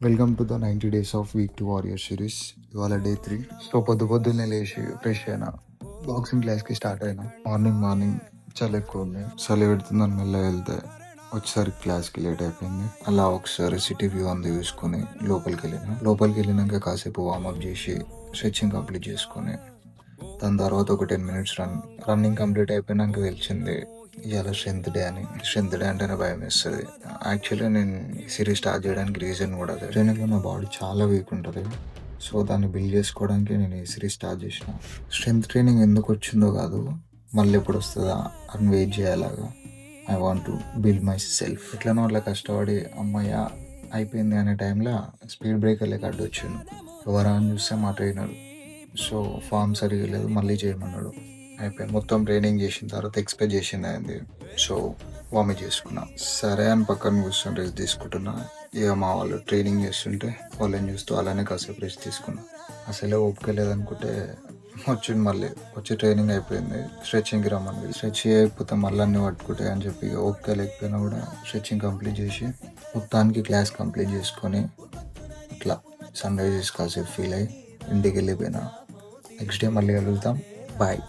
Welcome to the 90 days of week 2 warrior series. ఇవాళ day 3. So పొద్దున్నే లేచి fresh అయినా, బాక్సింగ్ క్లాస్కి స్టార్ట్ అయినా. మార్నింగ్ చాలా ఎక్కువ ఉంది, చలి పెడుతుందని మెల్లగా వెళ్తే వచ్చేసరికి క్లాస్కి లేట్ అయిపోయింది. అలా ఒకసారి సిటీ వ్యూ అంది చూసుకొని లోపలికి వెళ్ళినాక కాసేపు వార్మప్ చేసి స్ట్రెచ్చింగ్ కంప్లీట్ చేసుకొని దాని తర్వాత ఒక 10 మినిట్స్ రన్నింగ్ కంప్లీట్ అయిపోయినాక తెలిసింది ఇవాళ స్ట్రెంత్ డే అంటేనే భయం వేస్తుంది. యాక్చువల్లీ నేను ఈ సిరీస్ స్టార్ట్ చేయడానికి రీజన్ కూడా అదే. ట్రైనింగ్లో నా బాడీ చాలా వీక్ ఉంటుంది, సో దాన్ని బిల్డ్ చేసుకోవడానికి నేను ఈ సిరీస్ స్టార్ట్ చేసిన. స్ట్రెంత్ ట్రైనింగ్ ఎందుకు వచ్చిందో కాదు, మళ్ళీ ఎప్పుడు వస్తుందా అని వెయిట్ చేయాలాగా. I want to build myself. ఎట్లనో అట్లా కష్టపడి అమ్మయ్య అయిపోయింది అనే టైంలో స్పీడ్ బ్రేకర్ లేక అడ్డు వచ్చిండు. ఎవరా అని చూస్తే మా ట్రైనర్. సో ఫామ్ సరిగా లేదు, మళ్ళీ చేయమన్నాడు. అయిపోయింది. మొత్తం ట్రైనింగ్ చేసిన తర్వాత ఎక్స్పెక్ట్ చేసింది అయింది. సో వామిట్ చేసుకున్నా. సరే అని పక్కన కూర్చొని రెస్ట్ తీసుకుంటున్నా. ఇక మా వాళ్ళు ట్రైనింగ్ చేస్తుంటే వాళ్ళని చూస్తూ అలానే కాసేపు రెస్ట్ తీసుకున్నా. అసలే ఓపిక లేదనుకుంటే మళ్ళీ వచ్చి ట్రైనింగ్ అయిపోయింది. స్ట్రెచ్చింగ్కి రమ్మని, స్ట్రెచ్ అయిపోతే మళ్ళీ అన్నీ పట్టుకుంటాయి అని చెప్పి ఓపిక లేకపోయినా కూడా స్ట్రెచ్చింగ్ కంప్లీట్ చేసి మొత్తానికి క్లాస్ కంప్లీట్ చేసుకొని అట్లా సన్ రైజెస్ కాసేపు ఫీల్ అయ్యి ఇంటికి వెళ్ళిపోయినా. నెక్స్ట్ డే మళ్ళీ కలుద్దాం. బాయ్.